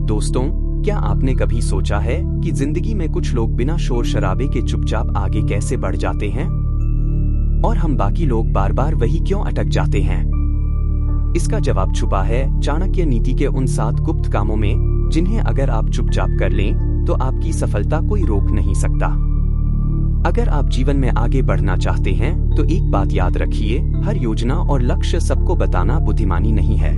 दोस्तों, क्या आपने कभी सोचा है कि जिंदगी में कुछ लोग बिना शोर शराबे के चुपचाप आगे कैसे बढ़ जाते हैं और हम बाकी लोग बार बार वही क्यों अटक जाते हैं? इसका जवाब छुपा है चाणक्य नीति के उन 7 गुप्त कामों में, जिन्हें अगर आप चुपचाप कर लें तो आपकी सफलता कोई रोक नहीं सकता। अगर आप जीवन में आगे बढ़ना चाहते हैं तो एक बात याद रखिए, हर योजना और लक्ष्य सबको बताना बुद्धिमानी नहीं है।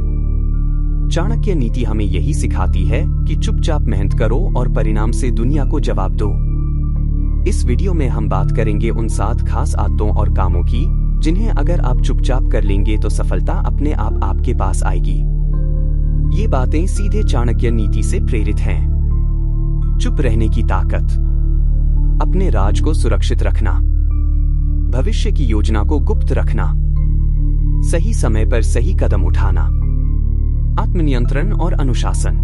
चाणक्य नीति हमें यही सिखाती है कि चुपचाप मेहनत करो और परिणाम से दुनिया को जवाब दो। इस वीडियो में हम बात करेंगे उन 7 खास आदतों और कामों की, जिन्हें अगर आप चुपचाप कर लेंगे तो सफलता अपने आप आपके पास आएगी। ये बातें सीधे चाणक्य नीति से प्रेरित हैं। चुप रहने की ताकत, अपने राज को सुरक्षित रखना, भविष्य की योजना को गुप्त रखना, सही समय पर सही कदम उठाना, आत्मनियंत्रण और अनुशासन,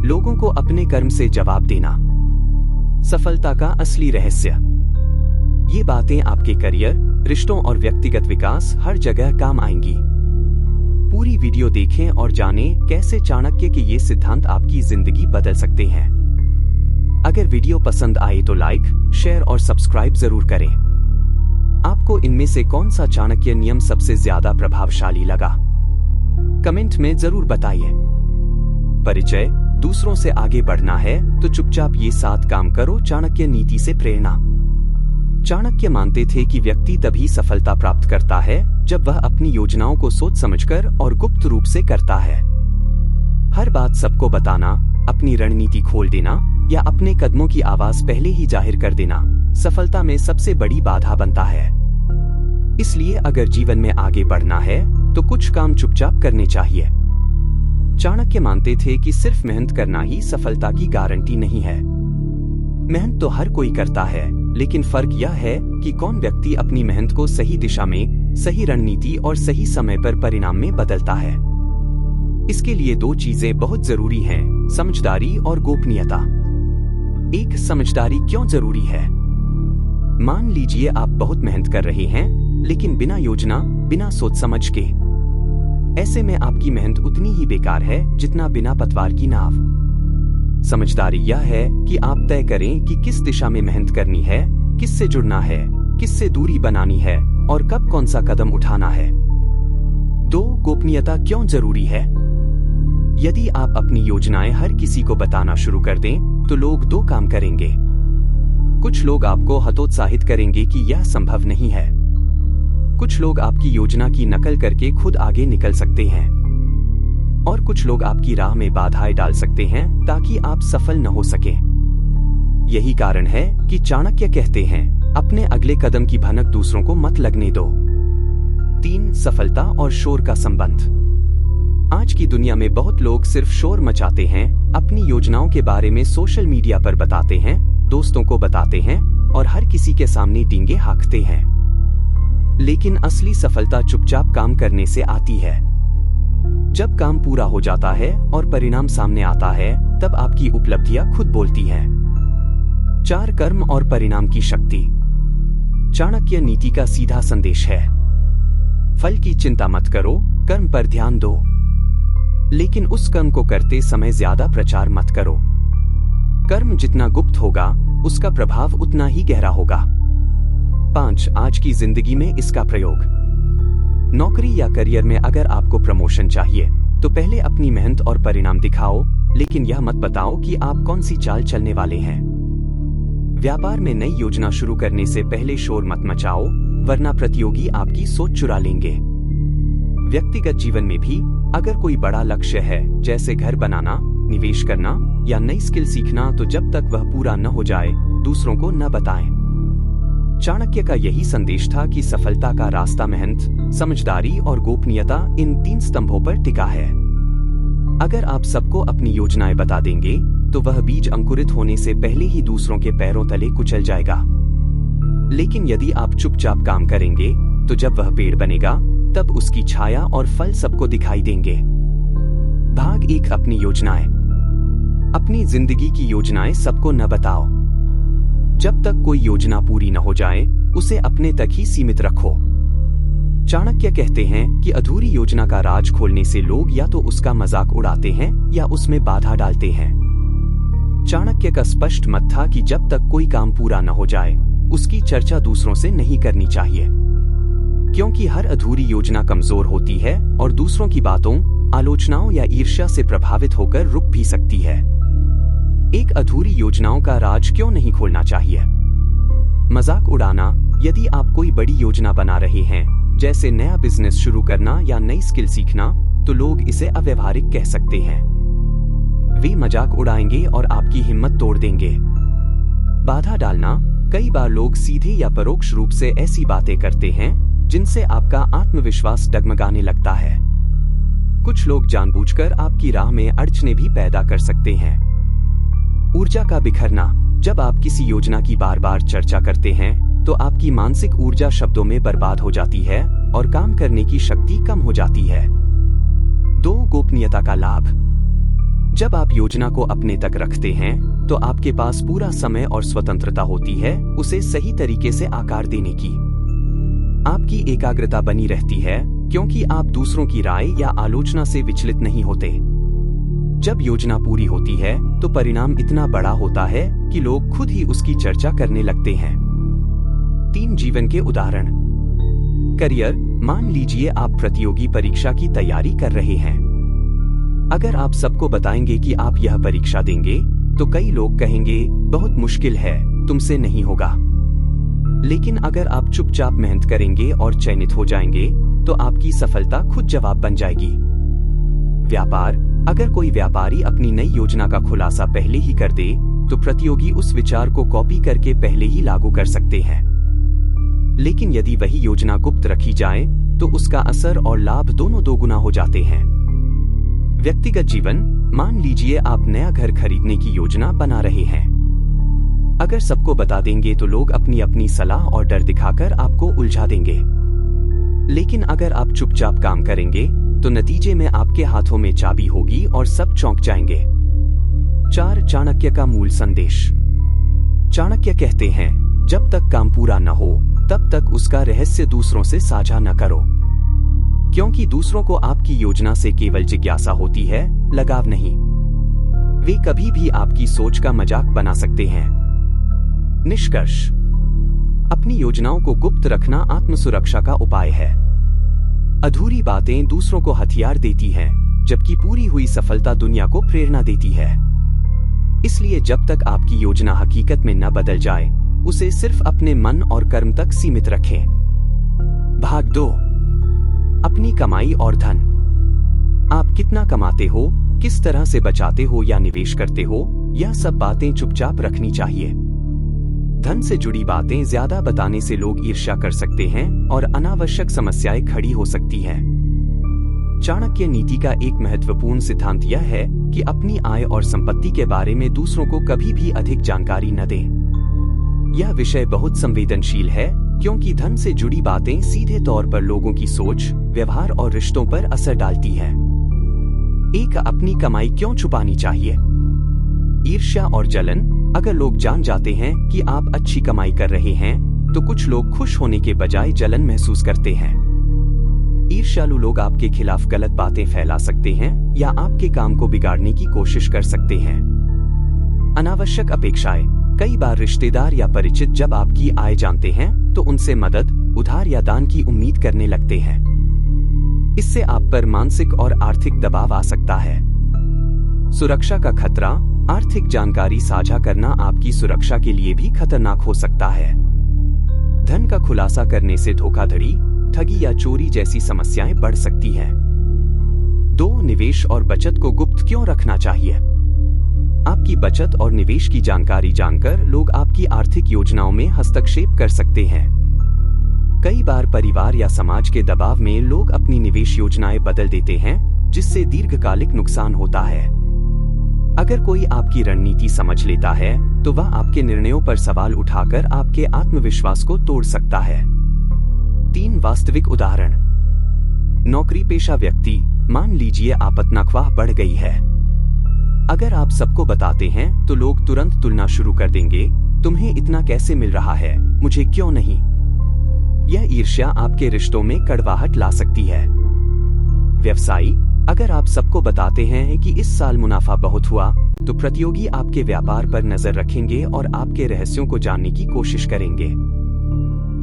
लोगों को अपने कर्म से जवाब देना, सफलता का असली रहस्य। ये बातें आपके करियर, रिश्तों और व्यक्तिगत विकास हर जगह काम आएंगी। पूरी वीडियो देखें और जानें कैसे चाणक्य के ये सिद्धांत आपकी जिंदगी बदल सकते हैं। अगर वीडियो पसंद आए तो लाइक, शेयर और सब्सक्राइब जरूर करें। आपको इनमें से कौन सा चाणक्य नियम सबसे ज्यादा प्रभावशाली लगा? कमेंट में जरूर बताइए। परिचय, दूसरों से आगे बढ़ना है तो चुपचाप ये 7 काम करो। चाणक्य नीति से प्रेरणा। चाणक्य मानते थे कि व्यक्ति तभी सफलता प्राप्त करता है जब वह अपनी योजनाओं को सोच समझकर और गुप्त रूप से करता है। हर बात सबको बताना, अपनी रणनीति खोल देना या अपने कदमों की आवाज पहले ही जाहिर कर देना सफलता में सबसे बड़ी बाधा बनता है। इसलिए अगर जीवन में आगे बढ़ना है तो कुछ काम चुपचाप करने चाहिए। चाणक्य मानते थे कि सिर्फ मेहनत करना ही सफलता की गारंटी नहीं है। मेहनत तो हर कोई करता है, लेकिन फर्क यह है कि कौन व्यक्ति अपनी मेहनत को सही दिशा में, सही रणनीति और सही समय पर परिणाम में बदलता है। इसके लिए 2 चीजें बहुत जरूरी हैं, समझदारी और गोपनीयता। एक, समझदारी क्यों जरूरी है? मान लीजिए आप बहुत मेहनत कर रहे हैं, लेकिन बिना योजना, बिना सोच समझ के। ऐसे में आपकी मेहनत उतनी ही बेकार है जितना बिना पतवार की नाव। समझदारी यह है कि आप तय करें कि किस दिशा में मेहनत करनी है, किससे जुड़ना है, किससे दूरी बनानी है और कब कौन सा कदम उठाना है। 2, गोपनीयता क्यों जरूरी है? यदि आप अपनी योजनाएं हर किसी को बताना शुरू कर दें तो लोग 2 काम करेंगे। कुछ लोग आपको हतोत्साहित करेंगे कि यह संभव नहीं है। कुछ लोग आपकी योजना की नकल करके खुद आगे निकल सकते हैं और कुछ लोग आपकी राह में बाधाएं डाल सकते हैं ताकि आप सफल न हो सके। यही कारण है कि चाणक्य कहते हैं, अपने अगले कदम की भनक दूसरों को मत लगने दो। 3, सफलता और शोर का संबंध। आज की दुनिया में बहुत लोग सिर्फ शोर मचाते हैं, अपनी योजनाओं के बारे में सोशल मीडिया पर बताते हैं, दोस्तों को बताते हैं और हर किसी के सामने डींगे हाँकते हैं। लेकिन असली सफलता चुपचाप काम करने से आती है। जब काम पूरा हो जाता है और परिणाम सामने आता है, तब आपकी उपलब्धियां खुद बोलती हैं। 4, कर्म और परिणाम की शक्ति। चाणक्य नीति का सीधा संदेश है, फल की चिंता मत करो, कर्म पर ध्यान दो। लेकिन उस कर्म को करते समय ज्यादा प्रचार मत करो। कर्म जितना गुप्त होगा, उसका प्रभाव उतना ही गहरा होगा। 5, आज की जिंदगी में इसका प्रयोग। नौकरी या करियर में अगर आपको प्रमोशन चाहिए तो पहले अपनी मेहनत और परिणाम दिखाओ, लेकिन यह मत बताओ कि आप कौन सी चाल चलने वाले हैं। व्यापार में नई योजना शुरू करने से पहले शोर मत मचाओ, वरना प्रतियोगी आपकी सोच चुरा लेंगे। व्यक्तिगत जीवन में भी अगर कोई बड़ा लक्ष्य है, जैसे घर बनाना, निवेश करना या नई स्किल सीखना, तो जब तक वह पूरा न हो जाए दूसरों को न बताएं। चाणक्य का यही संदेश था कि सफलता का रास्ता मेहनत, समझदारी और गोपनीयता, इन 3 स्तंभों पर टिका है। अगर आप सबको अपनी योजनाएं बता देंगे तो वह बीज अंकुरित होने से पहले ही दूसरों के पैरों तले कुचल जाएगा। लेकिन यदि आप चुपचाप काम करेंगे तो जब वह पेड़ बनेगा तब उसकी छाया और फल सबको दिखाई देंगे। भाग 1, अपनी योजनाएं। अपनी जिंदगी की योजनाएं सबको न बताओ। जब तक कोई योजना पूरी न हो जाए, उसे अपने तक ही सीमित रखो। चाणक्य कहते हैं कि अधूरी योजना का राज खोलने से लोग या तो उसका मजाक उड़ाते हैं या उसमें बाधा डालते हैं। चाणक्य का स्पष्ट मत था कि जब तक कोई काम पूरा न हो जाए, उसकी चर्चा दूसरों से नहीं करनी चाहिए, क्योंकि हर अधूरी योजना कमजोर होती है और दूसरों की बातों, आलोचनाओं या ईर्ष्या से प्रभावित होकर रुक भी सकती है। एक अधूरी योजनाओं का राज क्यों नहीं खोलना चाहिए? मजाक उड़ाना। यदि आप कोई बड़ी योजना बना रहे हैं, जैसे नया बिजनेस शुरू करना या नई स्किल सीखना, तो लोग इसे अव्यवहारिक कह सकते हैं। वे मजाक उड़ाएंगे और आपकी हिम्मत तोड़ देंगे। बाधा डालना। कई बार लोग सीधे या परोक्ष रूप से ऐसी बातें करते हैं जिनसे आपका आत्मविश्वास डगमगाने लगता है। कुछ लोग जानबूझकर आपकी राह में अड़चनें भी पैदा कर सकते हैं। ऊर्जा का बिखरना। जब आप किसी योजना की बार बार चर्चा करते हैं, तो आपकी मानसिक ऊर्जा शब्दों में बर्बाद हो जाती है और काम करने की शक्ति कम हो जाती है। 2. गोपनीयता का लाभ। जब आप योजना को अपने तक रखते हैं, तो आपके पास पूरा समय और स्वतंत्रता होती है उसे सही तरीके से आकार देने की। आपकी एकाग्रता बनी रहती है, क्योंकि आप दूसरों की राय या आलोचना से विचलित नहीं होते। जब योजना पूरी होती है, तो परिणाम इतना बड़ा होता है कि लोग खुद ही उसकी चर्चा करने लगते हैं। 3 जीवन के उदाहरण। करियर। मान लीजिए आप प्रतियोगी परीक्षा की तैयारी कर रहे हैं। अगर आप सबको बताएंगे कि आप यह परीक्षा देंगे, तो कई लोग कहेंगे, बहुत मुश्किल है, तुमसे नहीं होगा। लेकिन अगर आप चुपचाप मेहनत करेंगे और चयनित हो जाएंगे, तो आपकी सफलता खुद जवाब बन जाएगी। व्यापार। अगर कोई व्यापारी अपनी नई योजना का खुलासा पहले ही कर दे, तो प्रतियोगी उस विचार को कॉपी करके पहले ही लागू कर सकते हैं। लेकिन यदि वही योजना गुप्त रखी जाए, तो उसका असर और लाभ दोनों दोगुना हो जाते हैं। व्यक्तिगत जीवन। मान लीजिए आप नया घर खरीदने की योजना बना रहे हैं। अगर सबको बता देंगे, तो लोग अपनी अपनी सलाह और डर दिखाकर आपको उलझा देंगे। लेकिन अगर आप चुपचाप काम करेंगे, तो नतीजे में आपके हाथों में चाबी होगी और सब चौंक जाएंगे। 4. चाणक्य का मूल संदेश। चाणक्य कहते हैं, जब तक काम पूरा न हो, तब तक उसका रहस्य दूसरों से साझा न करो, क्योंकि दूसरों को आपकी योजना से केवल जिज्ञासा होती है, लगाव नहीं। वे कभी भी आपकी सोच का मजाक बना सकते हैं। निष्कर्ष। अपनी योजनाओं को गुप्त रखना आत्मसुरक्षा का उपाय है। अधूरी बातें दूसरों को हथियार देती हैं, जबकि पूरी हुई सफलता दुनिया को प्रेरणा देती है। इसलिए जब तक आपकी योजना हकीकत में न बदल जाए, उसे सिर्फ अपने मन और कर्म तक सीमित रखें। भाग 2। अपनी कमाई और धन। आप कितना कमाते हो, किस तरह से बचाते हो या निवेश करते हो, यह सब बातें चुपचाप रखनी चाहिए। धन से जुड़ी बातें ज्यादा बताने से लोग ईर्ष्या कर सकते हैं और अनावश्यक समस्याएं खड़ी हो सकती हैं। चाणक्य नीति का एक महत्वपूर्ण सिद्धांत यह है कि अपनी आय और संपत्ति के बारे में दूसरों को कभी भी अधिक जानकारी न दें। यह विषय बहुत संवेदनशील है, क्योंकि धन से जुड़ी बातें सीधे तौर पर लोगों की सोच, व्यवहार और रिश्तों पर असर डालती हैं। 1. अपनी कमाई क्यों छुपानी चाहिए? ईर्ष्या और जलन। अगर लोग जान जाते हैं कि आप अच्छी कमाई कर रहे हैं, तो कुछ लोग खुश होने के बजाय जलन महसूस करते हैं। ईर्ष्यालु लोग आपके खिलाफ गलत बातें फैला सकते हैं या आपके काम को बिगाड़ने की कोशिश कर सकते हैं। अनावश्यक अपेक्षाएं। कई बार रिश्तेदार या परिचित जब आपकी आय जानते हैं, तो उनसे मदद, उधार या दान की उम्मीद करने लगते हैं। इससे आप पर मानसिक और आर्थिक दबाव आ सकता है। सुरक्षा का खतरा। आर्थिक जानकारी साझा करना आपकी सुरक्षा के लिए भी खतरनाक हो सकता है। धन का खुलासा करने से धोखाधड़ी, ठगी या चोरी जैसी समस्याएं बढ़ सकती हैं। 2. निवेश और बचत को गुप्त क्यों रखना चाहिए? आपकी बचत और निवेश की जानकारी जानकर लोग आपकी आर्थिक योजनाओं में हस्तक्षेप कर सकते हैं। कई बार परिवार या समाज के दबाव में लोग अपनी निवेश योजनाएं बदल देते हैं, जिससे दीर्घकालिक नुकसान होता है। अगर कोई आपकी रणनीति समझ लेता है, तो वह आपके निर्णयों पर सवाल उठाकर आपके आत्मविश्वास को तोड़ सकता है। 3. वास्तविक उदाहरण। नौकरी पेशा व्यक्ति। मान लीजिए आप तनख्वाह बढ़ गई है। अगर आप सबको बताते हैं, तो लोग तुरंत तुलना शुरू कर देंगे, तुम्हें इतना कैसे मिल रहा है, मुझे क्यों नहीं? यह ईर्ष्या आपके रिश्तों में कड़वाहट ला सकती है। व्यवसायी, अगर आप सबको बताते हैं कि इस साल मुनाफा बहुत हुआ, तो प्रतियोगी आपके व्यापार पर नजर रखेंगे और आपके रहस्यों को जानने की कोशिश करेंगे।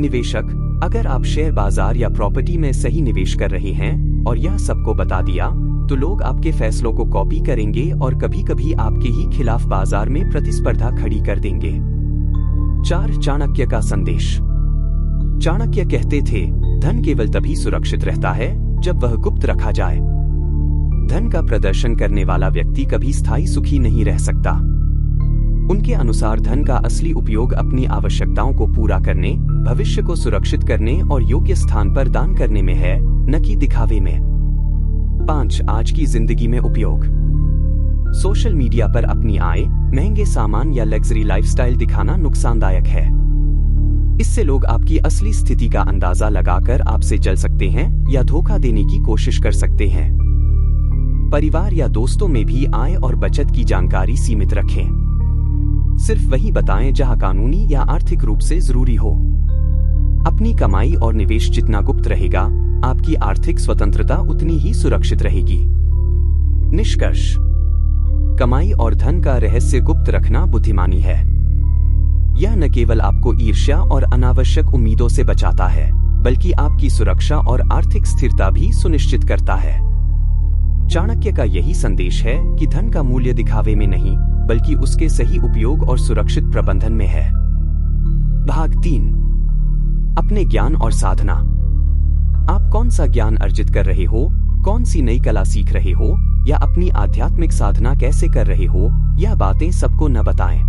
निवेशक, अगर आप शेयर बाजार या प्रॉपर्टी में सही निवेश कर रहे हैं और यह सबको बता दिया, तो लोग आपके फैसलों को कॉपी करेंगे और कभी कभी आपके ही खिलाफ बाजार में प्रतिस्पर्धा खड़ी कर देंगे। 4 चाणक्य का संदेश। चाणक्य कहते थे, धन केवल तभी सुरक्षित रहता है जब वह गुप्त रखा जाए। धन का प्रदर्शन करने वाला व्यक्ति कभी स्थायी सुखी नहीं रह सकता। उनके अनुसार धन का असली उपयोग अपनी आवश्यकताओं को पूरा करने, भविष्य को सुरक्षित करने और योग्य स्थान पर दान करने में है, न कि दिखावे में। 5 आज की जिंदगी में उपयोग। सोशल मीडिया पर अपनी आय, महंगे सामान या लग्जरी लाइफस्टाइल दिखाना नुकसानदायक है। इससे लोग आपकी असली स्थिति का अंदाजा लगाकर आपसे जल सकते हैं या धोखा देने की कोशिश कर सकते हैं। परिवार या दोस्तों में भी आय और बचत की जानकारी सीमित रखें। सिर्फ वही बताएं जहां कानूनी या आर्थिक रूप से जरूरी हो। अपनी कमाई और निवेश जितना गुप्त रहेगा, आपकी आर्थिक स्वतंत्रता उतनी ही सुरक्षित रहेगी। निष्कर्ष, कमाई और धन का रहस्य गुप्त रखना बुद्धिमानी है। यह न केवल आपको ईर्ष्या और अनावश्यक उम्मीदों से बचाता है, बल्कि आपकी सुरक्षा और आर्थिक स्थिरता भी सुनिश्चित करता है। चाणक्य का यही संदेश है कि धन का मूल्य दिखावे में नहीं, बल्कि उसके सही उपयोग और सुरक्षित प्रबंधन में है। भाग 3, अपने ज्ञान और साधना। आप कौन सा ज्ञान अर्जित कर रहे हो, कौन सी नई कला सीख रहे हो, या अपनी आध्यात्मिक साधना कैसे कर रहे हो, यह बातें सबको न बताएं।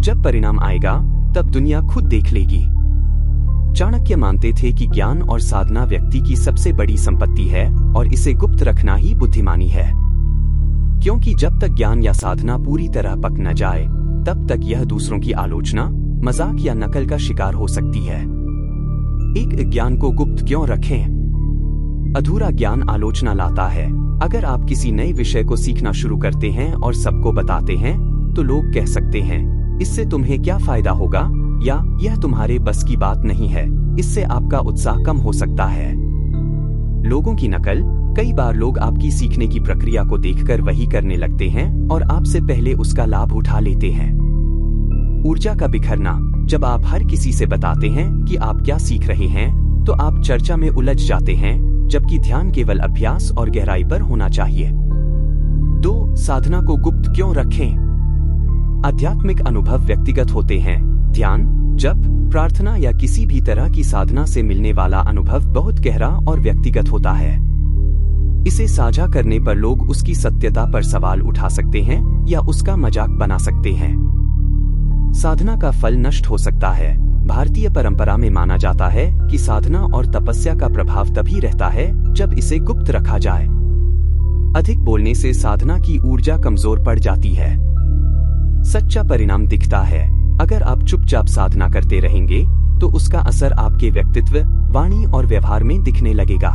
जब परिणाम आएगा, तब दुनिया खुद देख लेगी। चाणक्य मानते थे कि ज्ञान और साधना व्यक्ति की सबसे बड़ी संपत्ति है और इसे गुप्त रखना ही बुद्धिमानी है। क्योंकि जब तक ज्ञान या साधना पूरी तरह पक न जाए, तब तक यह दूसरों की आलोचना, मजाक या नकल का शिकार हो सकती है। एक ज्ञान को गुप्त क्यों रखें? अधूरा ज्ञान आलोचना लाता है। अगर आप किसी नए विषय को सीखना शुरू करते हैं और सबको बताते हैं, तो लोग कह सकते हैं, इससे तुम्हें क्या फायदा होगा, या यह तुम्हारे बस की बात नहीं है। इससे आपका उत्साह कम हो सकता है। लोगों की नकल। कई बार लोग आपकी सीखने की प्रक्रिया को देखकर वही करने लगते हैं और आपसे पहले उसका लाभ उठा लेते हैं। ऊर्जा का बिखरना। जब आप हर किसी से बताते हैं कि आप क्या सीख रहे हैं, तो आप चर्चा में उलझ जाते हैं, जबकि ध्यान केवल अभ्यास और गहराई पर होना चाहिए। 2 साधना को गुप्त क्यों रखें? आध्यात्मिक अनुभव व्यक्तिगत होते हैं। ध्यान, जप, प्रार्थना या किसी भी तरह की साधना से मिलने वाला अनुभव बहुत गहरा और व्यक्तिगत होता है। इसे साझा करने पर लोग उसकी सत्यता पर सवाल उठा सकते हैं या उसका मजाक बना सकते हैं। साधना का फल नष्ट हो सकता है। भारतीय परंपरा में माना जाता है कि साधना और तपस्या का प्रभाव तभी रहता है जब इसे गुप्त रखा जाए। अधिक बोलने से साधना की ऊर्जा कमजोर पड़ जाती है। सच्चा परिणाम दिखता है। अगर आप चुपचाप साधना करते रहेंगे, तो उसका असर आपके व्यक्तित्व, वाणी और व्यवहार में दिखने लगेगा।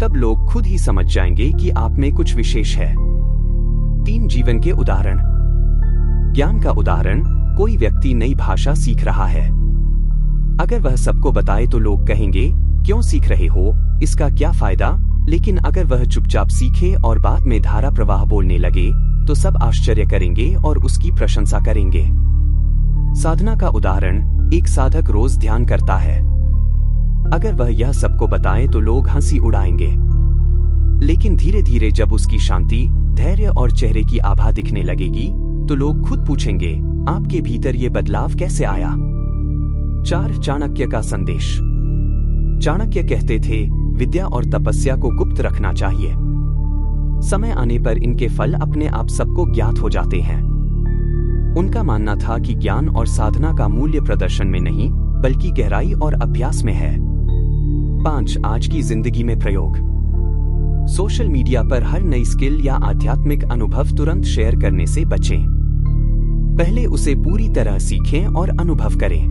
तब लोग खुद ही समझ जाएंगे कि आप में कुछ विशेष है। 3 जीवन के उदाहरण। ज्ञान का उदाहरण। कोई व्यक्ति नई भाषा सीख रहा है। अगर वह सबको बताए तो लोग कहेंगे, क्यों सीख रहे हो, इसका क्या फायदा? लेकिन अगर वह चुपचाप सीखे और बाद में धारा प्रवाह बोलने लगे, तो सब आश्चर्य करेंगे और उसकी प्रशंसा करेंगे। साधना का उदाहरण। एक साधक रोज ध्यान करता है। अगर वह यह सबको बताए तो लोग हंसी उड़ाएंगे। लेकिन धीरे धीरे जब उसकी शांति, धैर्य और चेहरे की आभा दिखने लगेगी, तो लोग खुद पूछेंगे, आपके भीतर ये बदलाव कैसे आया? 4 चाणक्य का संदेश। चाणक्य कहते थे, विद्या और तपस्या को गुप्त रखना चाहिए। समय आने पर इनके फल अपने आप सबको ज्ञात हो जाते हैं। उनका मानना था कि ज्ञान और साधना का मूल्य प्रदर्शन में नहीं, बल्कि गहराई और अभ्यास में है। 5 आज की जिंदगी में प्रयोग। सोशल मीडिया पर हर नई स्किल या आध्यात्मिक अनुभव तुरंत शेयर करने से बचें। पहले उसे पूरी तरह सीखें और अनुभव करें।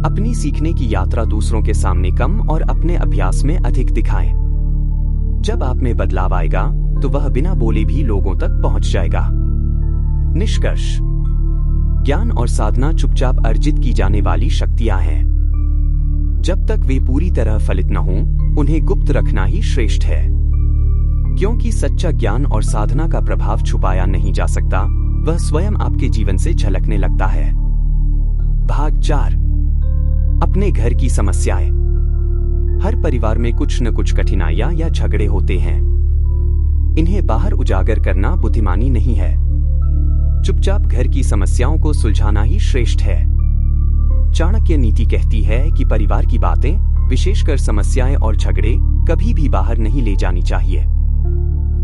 अपनी सीखने की यात्रा दूसरों के सामने कम और अपने अभ्यास में अधिक दिखाएं। जब आप में बदलाव आएगा, तो वह बिना बोले भी लोगों तक पहुंच जाएगा। निष्कर्ष। ज्ञान और साधना चुपचाप अर्जित की जाने वाली शक्तियां हैं। जब तक वे पूरी तरह फलित न हों, उन्हें गुप्त रखना ही श्रेष्ठ है, क्योंकि सच्चा ज्ञान और साधना का प्रभाव छुपाया नहीं जा सकता, वह स्वयं आपके जीवन से झलकने लगता है। भाग 4। अपने घर की समस्याएं। हर परिवार में कुछ न कुछ कठिनाइयां या झगड़े होते हैं। इन्हें बाहर उजागर करना बुद्धिमानी नहीं है। चुपचाप घर की समस्याओं को सुलझाना ही श्रेष्ठ है। चाणक्य नीति कहती है कि परिवार की बातें, विशेषकर समस्याएं और झगड़े, कभी भी बाहर नहीं ले जानी चाहिए।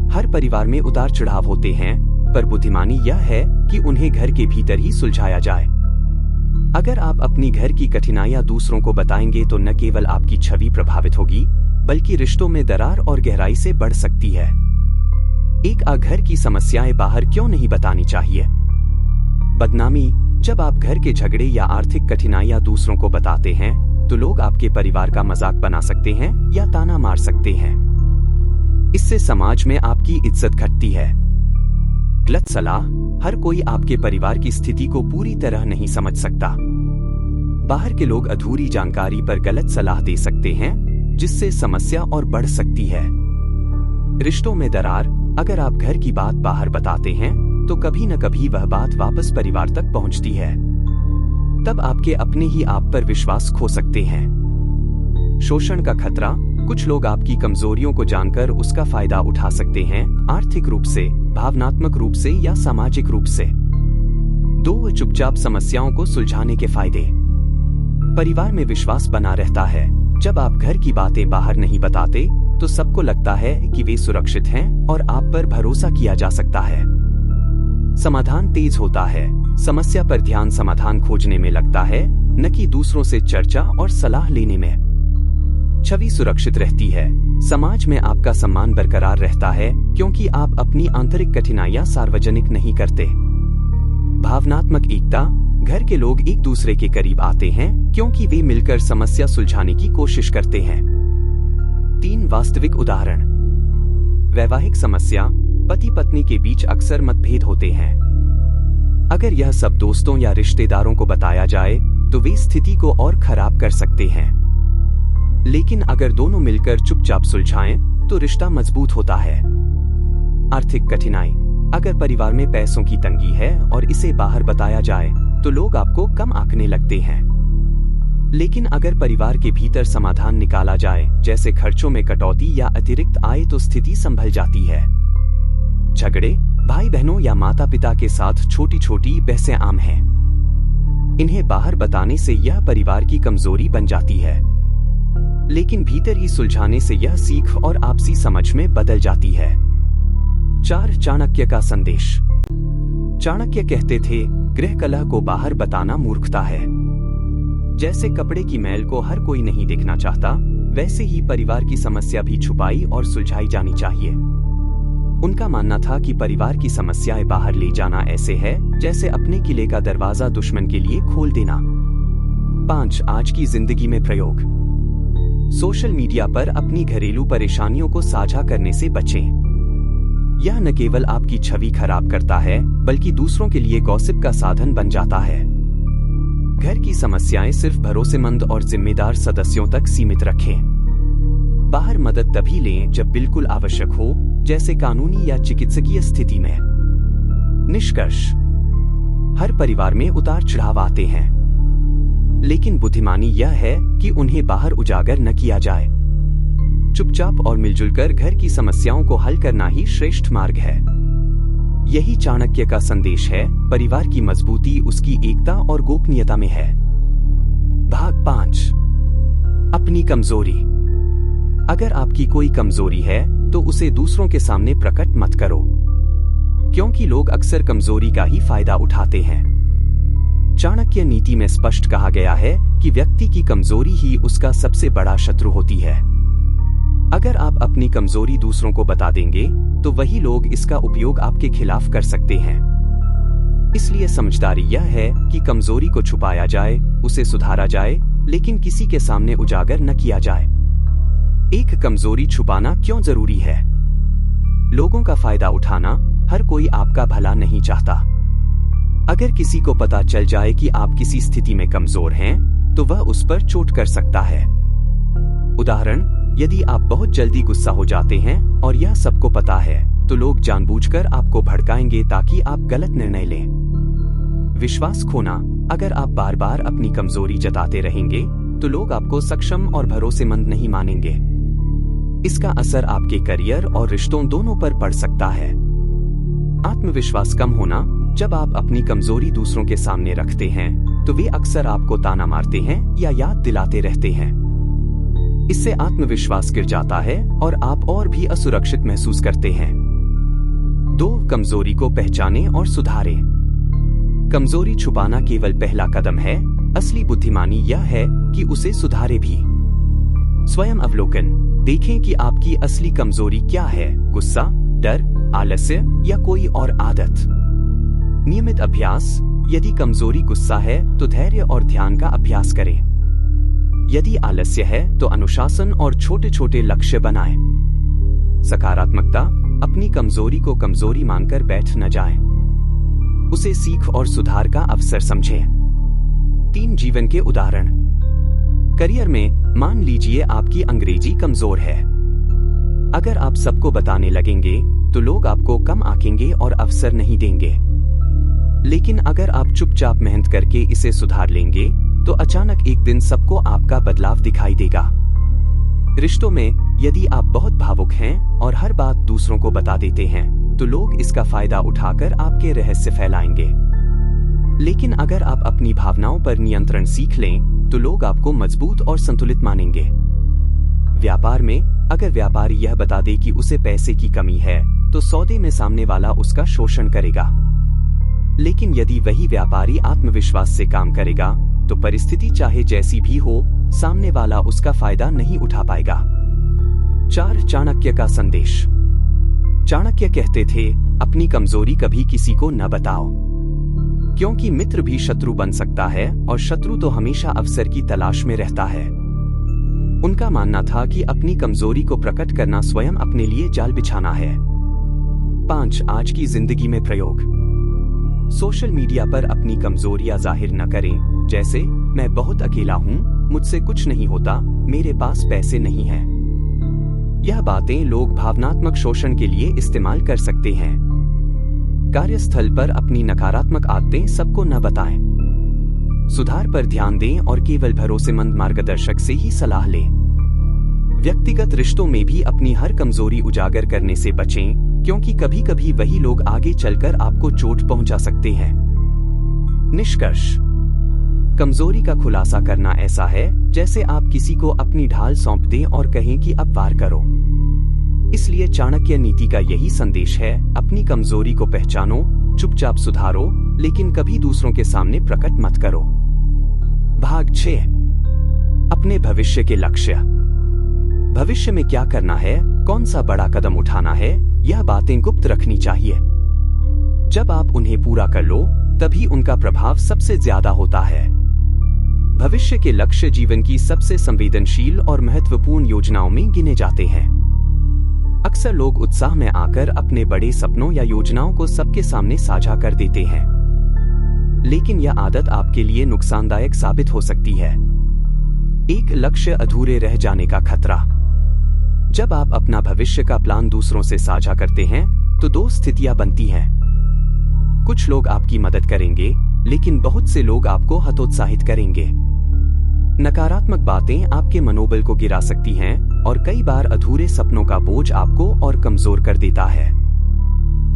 हर परिवार में उतार चढ़ाव होते हैं, पर बुद्धिमानी यह है कि उन्हें घर के भीतर ही सुलझाया जाए। अगर आप अपनी घर की कठिनाइयां दूसरों को बताएंगे तो न केवल आपकी छवि प्रभावित होगी, बल्कि रिश्तों में दरार और गहराई से बढ़ सकती है। एक घर की समस्याएं बाहर क्यों नहीं बतानी चाहिए? बदनामी। जब आप घर के झगड़े या आर्थिक कठिनाइयां दूसरों को बताते हैं, तो लोग आपके परिवार का मजाक बना सकते हैं या ताना मार सकते हैं। इससे समाज में आपकी इज्जत घटती है। गलत सलाह। हर कोई आपके परिवार की स्थिति को पूरी तरह नहीं समझ सकता। बाहर के लोग अधूरी जानकारी पर गलत सलाह दे सकते हैं, जिससे समस्या और बढ़ सकती है। रिश्तों में दरार। अगर आप घर की बात बाहर बताते हैं, तो कभी न कभी वह बात वापस परिवार तक पहुंचती है। तब आपके अपने ही आप पर विश्वास खो सकते हैं। शोषण का खतरा। कुछ लोग आपकी कमजोरियों को जानकर उसका फायदा उठा सकते हैं, आर्थिक रूप से, भावनात्मक रूप से या सामाजिक रूप से। 2 चुपचाप समस्याओं को सुलझाने के फायदे। परिवार में विश्वास बना रहता है। जब आप घर की बातें बाहर नहीं बताते, तो सबको लगता है कि वे सुरक्षित हैं और आप पर भरोसा किया जा सकता है। समाधान तेज होता है। समस्या पर ध्यान समाधान खोजने में लगता है, न कि दूसरों से चर्चा और सलाह लेने में। छवि सुरक्षित रहती है। समाज में आपका सम्मान बरकरार रहता है, क्योंकि आप अपनी आंतरिक कठिनाइयां सार्वजनिक नहीं करते। भावनात्मक एकता। घर के लोग एक दूसरे के करीब आते हैं, क्योंकि वे मिलकर समस्या सुलझाने की कोशिश करते हैं। 3 वास्तविक उदाहरण। वैवाहिक समस्या। पति पत्नी के बीच अक्सर मतभेद होते हैं। अगर यह सब दोस्तों या रिश्तेदारों को बताया जाए, तो वे स्थिति को और खराब कर सकते हैं। लेकिन अगर दोनों मिलकर चुपचाप सुलझाएं, तो रिश्ता मजबूत होता है। आर्थिक कठिनाई। अगर परिवार में पैसों की तंगी है और इसे बाहर बताया जाए, तो लोग आपको कम आंकने लगते हैं। लेकिन अगर परिवार के भीतर समाधान निकाला जाए, जैसे खर्चों में कटौती या अतिरिक्त आय, तो स्थिति संभल जाती है। झगड़े। भाई बहनों या माता पिता के साथ छोटी छोटी बहसें आम हैं। इन्हें बाहर बताने से यह परिवार की कमजोरी बन जाती है, लेकिन भीतर ही सुलझाने से यह सीख और आपसी समझ में बदल जाती है। 4 चाणक्य का संदेश। चाणक्य कहते थे, गृह कलह को बाहर बताना मूर्खता है। जैसे कपड़े की मैल को हर कोई नहीं देखना चाहता, वैसे ही परिवार की समस्या भी छुपाई और सुलझाई जानी चाहिए। उनका मानना था कि परिवार की समस्याएं बाहर ले जाना ऐसे है जैसे अपने किले का दरवाजा दुश्मन के लिए खोल देना। 5 आज की जिंदगी में प्रयोग। सोशल मीडिया पर अपनी घरेलू परेशानियों को साझा करने से बचें। यह न केवल आपकी छवि खराब करता है, बल्कि दूसरों के लिए गॉसिप का साधन बन जाता है। घर की समस्याएं सिर्फ भरोसेमंद और जिम्मेदार सदस्यों तक सीमित रखें। बाहर मदद तभी लें जब बिल्कुल आवश्यक हो, जैसे कानूनी या चिकित्सकीय स्थिति में। निष्कर्ष। हर परिवार में उतार चढ़ाव आते हैं, लेकिन बुद्धिमानी यह है कि उन्हें बाहर उजागर न किया जाए। चुपचाप और मिलजुल कर घर की समस्याओं को हल करना ही श्रेष्ठ मार्ग है। यही चाणक्य का संदेश है। परिवार की मजबूती उसकी एकता और गोपनीयता में है। भाग 5 अपनी कमजोरी। अगर आपकी कोई कमजोरी है, तो उसे दूसरों के सामने प्रकट मत करो, क्योंकि लोग अक्सर कमजोरी का ही फायदा उठाते हैं। चाणक्य नीति में स्पष्ट कहा गया है कि व्यक्ति की कमजोरी ही उसका सबसे बड़ा शत्रु होती है। अगर आप अपनी कमजोरी दूसरों को बता देंगे, तो वही लोग इसका उपयोग आपके खिलाफ कर सकते हैं। इसलिए समझदारी यह है कि कमजोरी को छुपाया जाए, उसे सुधारा जाए, लेकिन किसी के सामने उजागर न किया जाए। एक कमजोरी छुपाना क्यों जरूरी है? लोगों का फायदा उठाना। हर कोई आपका भला नहीं चाहता। अगर किसी को पता चल जाए कि आप किसी स्थिति में कमजोर हैं, तो वह उस पर चोट कर सकता है। उदाहरण, यदि आप बहुत जल्दी गुस्सा हो जाते हैं और यह सबको पता है, तो लोग जानबूझकर आपको भड़काएंगे ताकि आप गलत निर्णय लें। विश्वास खोना, अगर आप बार बार अपनी कमजोरी जताते रहेंगे तो लोग आपको सक्षम और भरोसेमंद नहीं मानेंगे। इसका असर आपके करियर और रिश्तों दोनों पर पड़ सकता है। आत्मविश्वास कम होना, जब आप अपनी कमजोरी दूसरों के सामने रखते हैं तो वे अक्सर आपको ताना मारते हैं या याद दिलाते रहते हैं। इससे आत्मविश्वास गिर जाता है और आप और भी असुरक्षित महसूस करते हैं। 2. कमजोरी को पहचानें और सुधारें। कमजोरी छुपाना केवल पहला कदम है, असली बुद्धिमानी यह है कि उसे सुधारे भी। स्वयं अवलोकन, देखें कि आपकी असली कमजोरी क्या है, गुस्सा, डर, आलस्य या कोई और आदत। नियमित अभ्यास, यदि कमजोरी गुस्सा है तो धैर्य और ध्यान का अभ्यास करें। यदि आलस्य है तो अनुशासन और छोटे छोटे लक्ष्य बनाएं। सकारात्मकता, अपनी कमजोरी को कमजोरी मानकर बैठ न जाएं। उसे सीख और सुधार का अवसर समझें। 3 जीवन के उदाहरण। करियर में, मान लीजिए आपकी अंग्रेजी कमजोर है। अगर आप सबको बताने लगेंगे तो लोग आपको कम आंकेंगे और अवसर नहीं देंगे। लेकिन अगर आप चुपचाप मेहनत करके इसे सुधार लेंगे तो अचानक एक दिन सबको आपका बदलाव दिखाई देगा। रिश्तों में, यदि आप बहुत भावुक हैं और हर बात दूसरों को बता देते हैं तो लोग इसका फायदा उठाकर आपके रहस्य फैलाएंगे। लेकिन अगर आप अपनी भावनाओं पर नियंत्रण सीख लें तो लोग आपको मजबूत और संतुलित मानेंगे। व्यापार में, अगर व्यापारी यह बता दे कि उसे पैसे की कमी है तो सौदे में सामने वाला उसका शोषण करेगा। लेकिन यदि वही व्यापारी आत्मविश्वास से काम करेगा तो परिस्थिति चाहे जैसी भी हो, सामने वाला उसका फायदा नहीं उठा पाएगा। 4. चाणक्य का संदेश। चाणक्य कहते थे, अपनी कमजोरी कभी किसी को न बताओ, क्योंकि मित्र भी शत्रु बन सकता है और शत्रु तो हमेशा अवसर की तलाश में रहता है। उनका मानना था कि अपनी कमजोरी को प्रकट करना स्वयं अपने लिए जाल बिछाना है। 5. आज की जिंदगी में प्रयोग। सोशल मीडिया पर अपनी कमजोरियां जाहिर न करें, जैसे मैं बहुत अकेला हूं, मुझसे कुछ नहीं होता, मेरे पास पैसे नहीं हैं। यह बातें लोग भावनात्मक शोषण के लिए इस्तेमाल कर सकते हैं। कार्यस्थल पर अपनी नकारात्मक आदतें सबको न बताएं। सुधार पर ध्यान दें और केवल भरोसेमंद मार्गदर्शक से ही सलाह लें। व्यक्तिगत रिश्तों में भी अपनी हर कमजोरी उजागर करने से बचें, क्योंकि कभी कभी वही लोग आगे चलकर आपको चोट पहुंचा सकते हैं। निष्कर्ष, कमजोरी का खुलासा करना ऐसा है जैसे आप किसी को अपनी ढाल सौंप दें और कहें कि अब वार करो। इसलिए चाणक्य नीति का यही संदेश है, अपनी कमजोरी को पहचानो, चुपचाप सुधारो, लेकिन कभी दूसरों के सामने प्रकट मत करो। भाग 6, अपने भविष्य के लक्ष्य। भविष्य में क्या करना है, कौन सा बड़ा कदम उठाना है, यह बातें गुप्त रखनी चाहिए। जब आप उन्हें पूरा कर लो, तभी उनका प्रभाव सबसे ज्यादा होता है। भविष्य के लक्ष्य जीवन की सबसे संवेदनशील और महत्वपूर्ण योजनाओं में गिने जाते हैं। अक्सर लोग उत्साह में आकर अपने बड़े सपनों या योजनाओं को सबके सामने साझा कर देते हैं, लेकिन यह आदत आपके लिए नुकसानदायक साबित हो सकती है। एक लक्ष्य अधूरे रह जाने का खतरा। जब आप अपना भविष्य का प्लान दूसरों से साझा करते हैं तो 2 स्थितियां बनती हैं। कुछ लोग आपकी मदद करेंगे, लेकिन बहुत से लोग आपको हतोत्साहित करेंगे। नकारात्मक बातें आपके मनोबल को गिरा सकती हैं और कई बार अधूरे सपनों का बोझ आपको और कमजोर कर देता है।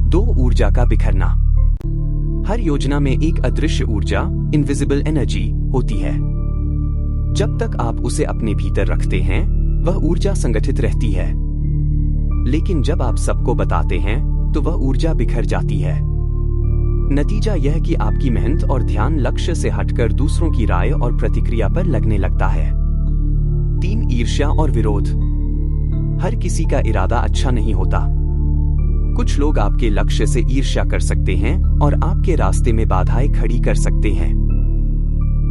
2. ऊर्जा का बिखरना। हर योजना में एक अदृश्य ऊर्जा, इनविजिबल एनर्जी, होती है। जब तक आप उसे अपने भीतर रखते हैं, वह ऊर्जा संगठित रहती है। लेकिन जब आप सबको बताते हैं तो वह ऊर्जा बिखर जाती है। नतीजा यह कि आपकी मेहनत और ध्यान लक्ष्य से हटकर दूसरों की राय और प्रतिक्रिया पर लगने लगता है। 3. ईर्ष्या और विरोध। हर किसी का इरादा अच्छा नहीं होता। कुछ लोग आपके लक्ष्य से ईर्ष्या कर सकते हैं और आपके रास्ते में बाधाएं खड़ी कर सकते हैं।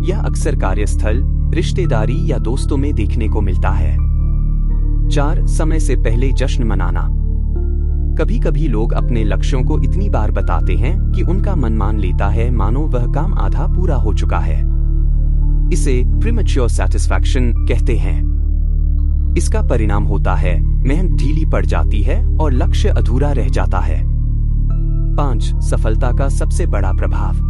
यह अक्सर कार्यस्थल, रिश्तेदारी या दोस्तों में देखने को मिलता है। 4. समय से पहले जश्न मनाना। कभी कभी लोग अपने लक्ष्यों को इतनी बार बताते हैं कि उनका मन मान लेता है, मानो वह काम आधा पूरा हो चुका है। इसे प्रीमैच्योर सैटिस्फैक्शन कहते हैं। इसका परिणाम होता है मेहनत ढीली पड़ जाती है और लक्ष्य अधूरा रह जाता है। 5. सफलता का सबसे बड़ा प्रभाव।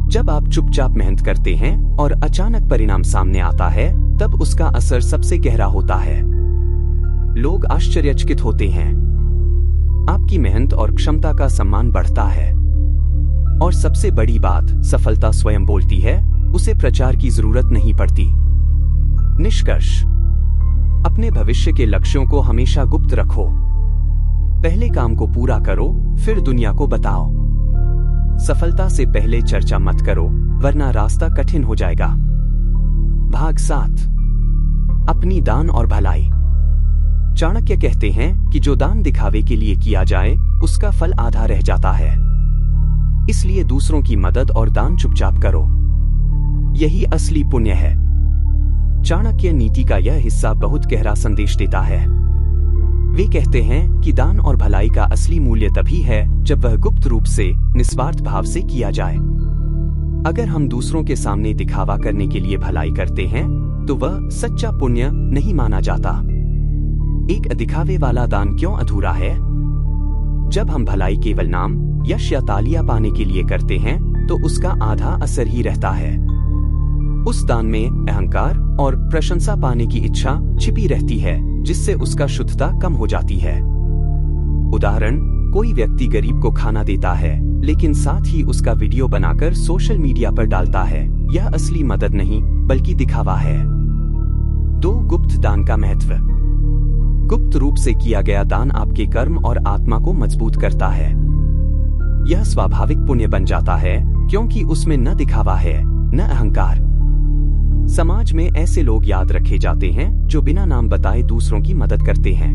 जब आप चुपचाप मेहनत करते हैं और अचानक परिणाम सामने आता है, तब उसका असर सबसे गहरा होता है। लोग आश्चर्यचकित होते हैं। आपकी मेहनत और क्षमता का सम्मान बढ़ता है। और सबसे बड़ी बात, सफलता स्वयं बोलती है, उसे प्रचार की जरूरत नहीं पड़ती। निष्कर्ष: अपने भविष्य के लक्ष्यों को हमेशा गुप्त रखो। पहले काम को पूरा करो, फिर दुनिया को बताओ। सफलता से पहले चर्चा मत करो, वरना रास्ता कठिन हो जाएगा। भाग 7: अपनी दान और भलाई। चाणक्य कहते हैं कि जो दान दिखावे के लिए किया जाए, उसका फल आधा रह जाता है। इसलिए दूसरों की मदद और दान चुपचाप करो। यही असली पुण्य है। चाणक्य नीति का यह हिस्सा बहुत गहरा संदेश देता है। वे कहते हैं कि दान और भलाई का असली मूल्य तभी है जब वह गुप्त रूप से, निस्वार्थ भाव से किया जाए। अगर हम दूसरों के सामने दिखावा करने के लिए भलाई करते हैं, तो वह सच्चा पुण्य नहीं माना जाता। एक दिखावे वाला दान क्यों अधूरा है? जब हम भलाई केवल नाम, यश या तालियां पाने के लिए करते हैं, तो उसका आधा असर ही रहता है। उस दान में अहंकार और प्रशंसा पाने की इच्छा छिपी रहती है, जिससे उसका शुद्धता कम हो जाती है। उदाहरण: कोई व्यक्ति गरीब को खाना देता है, लेकिन साथ ही उसका वीडियो बनाकर सोशल मीडिया पर डालता है। यह असली मदद नहीं, बल्कि दिखावा है। 2. गुप्त दान का महत्व। गुप्त रूप से किया गया दान आपके कर्म और आत्मा को मजबूत करता है। यह स्वाभाविक पुण्य बन जाता है, क्योंकि उसमें न दिखावा है, न अहंकार। समाज में ऐसे लोग याद रखे जाते हैं जो बिना नाम बताए दूसरों की मदद करते हैं।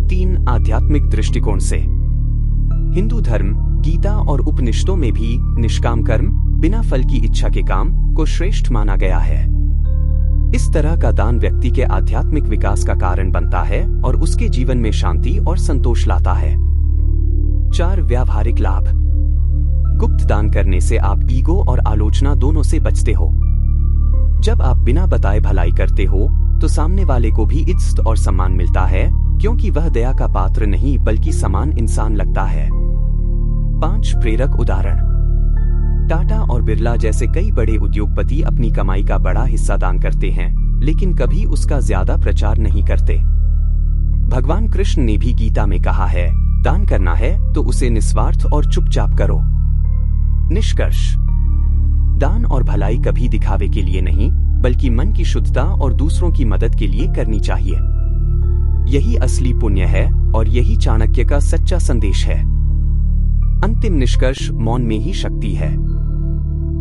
3. आध्यात्मिक दृष्टिकोण से। हिंदू धर्म, गीता और उपनिषदों में भी निष्काम कर्म, बिना फल की इच्छा के काम को श्रेष्ठ माना गया है। इस तरह का दान व्यक्ति के आध्यात्मिक विकास का कारण बनता है और उसके जीवन में शांति और संतोष लाता है। 4. व्यावहारिक लाभ। गुप्त दान करने से आप ईगो और आलोचना दोनों से बचते हो। जब आप बिना बताए भलाई करते हो, तो सामने वाले को भी इज्जत और सम्मान मिलता है, क्योंकि वह दया का पात्र नहीं बल्कि समान इंसान लगता है। 5. प्रेरक उदाहरण। टाटा और बिरला जैसे कई बड़े उद्योगपति अपनी कमाई का बड़ा हिस्सा दान करते हैं, लेकिन कभी उसका ज्यादा प्रचार नहीं करते। भगवान कृष्ण ने भी गीता में कहा है, दान करना है तो उसे निस्वार्थ और चुपचाप करो। निष्कर्ष: दान और भलाई कभी दिखावे के लिए नहीं, बल्कि मन की शुद्धता और दूसरों की मदद के लिए करनी चाहिए। यही असली पुण्य है और यही चाणक्य का सच्चा संदेश है। अंतिम निष्कर्ष: मौन में ही शक्ति है।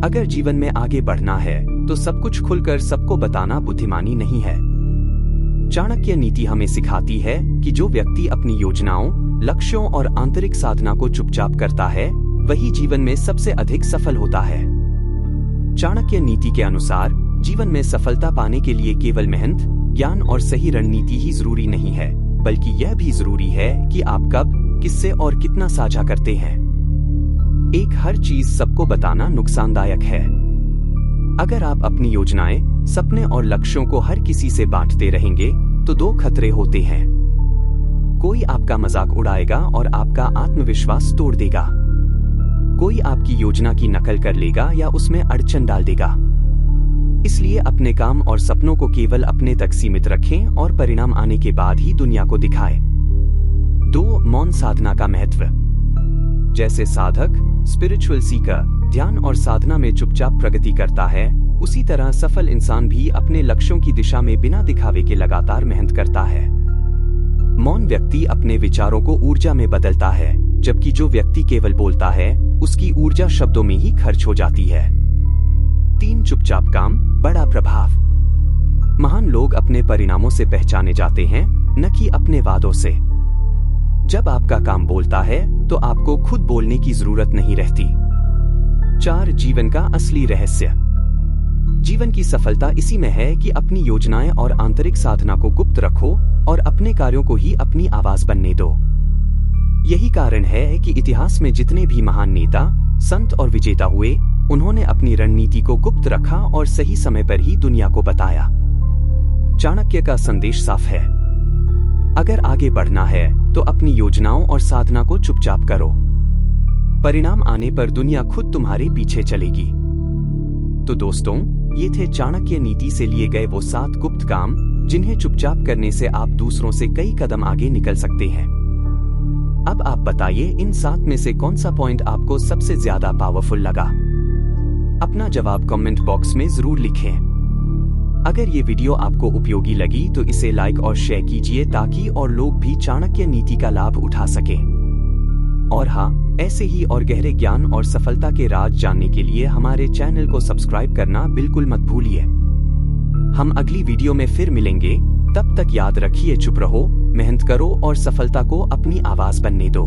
अगर जीवन में आगे बढ़ना है, तो सब कुछ खुलकर सबको बताना बुद्धिमानी नहीं है। चाणक्य नीति हमें सिखाती है कि जो व्यक्ति अपनी योजनाओं, लक्ष्यों और आंतरिक साधना को चुपचाप करता है, वही जीवन में सबसे अधिक सफल होता है। चाणक्य नीति के अनुसार जीवन में सफलता पाने के लिए केवल मेहनत, ज्ञान और सही रणनीति ही जरूरी नहीं है, बल्कि यह भी जरूरी है कि आप कब, किससे और कितना साझा करते हैं। एक हर चीज सबको बताना नुकसानदायक है। अगर आप अपनी योजनाएं, सपने और लक्ष्यों को हर किसी से बांटते रहेंगे, तो 2 खतरे होते हैं। कोई आपका मजाक उड़ाएगा और आपका आत्मविश्वास तोड़ देगा। कोई आपकी योजना की नकल कर लेगा या उसमें अड़चन डाल देगा। इसलिए अपने काम और सपनों को केवल अपने तक सीमित रखें और परिणाम आने के बाद ही दुनिया को दिखाएं। 2. मौन साधना का महत्व। जैसे साधक, स्पिरिचुअल सीकर, ध्यान और साधना में चुपचाप प्रगति करता है, उसी तरह सफल इंसान भी अपने लक्ष्यों की दिशा में बिना दिखावे के लगातार मेहनत करता है। मौन व्यक्ति अपने विचारों को ऊर्जा में बदलता है, जबकि जो व्यक्ति केवल बोलता है, उसकी ऊर्जा शब्दों में ही खर्च हो जाती है। 3. चुपचाप काम, बड़ा प्रभाव। महान लोग अपने परिणामों से पहचाने जाते हैं, न कि अपने वादों से। जब आपका काम बोलता है, तो आपको खुद बोलने की जरूरत नहीं रहती। 4. जीवन का असली रहस्य। जीवन की सफलता इसी में है कि अपनी योजनाएं और आंतरिक साधना को गुप्त रखो और अपने कार्यों को ही अपनी आवाज बनने दो। यही कारण है कि इतिहास में जितने भी महान नेता, संत और विजेता हुए, उन्होंने अपनी रणनीति को गुप्त रखा और सही समय पर ही दुनिया को बताया। चाणक्य का संदेश साफ है, अगर आगे बढ़ना है तो अपनी योजनाओं और साधना को चुपचाप करो। परिणाम आने पर दुनिया खुद तुम्हारे पीछे चलेगी। तो दोस्तों, ये थे चाणक्य नीति से लिए गए वो 7 गुप्त काम जिन्हें चुपचाप करने से आप दूसरों से कई कदम आगे निकल सकते हैं। अब आप बताइए, इन 7 में से कौन सा पॉइंट आपको सबसे ज्यादा पावरफुल लगा? अपना जवाब कमेंट बॉक्स में जरूर लिखें। अगर ये वीडियो आपको उपयोगी लगी तो इसे लाइक और शेयर कीजिए ताकि और लोग भी चाणक्य नीति का लाभ उठा सकें। और हाँ, ऐसे ही और गहरे ज्ञान और सफलता के राज जानने के लिए हमारे चैनल को सब्सक्राइब करना बिल्कुल मत भूलिए। हम अगली वीडियो में फिर मिलेंगे। तब तक याद रखिए, चुप रहो, मेहनत करो और सफलता को अपनी आवाज बनने दो।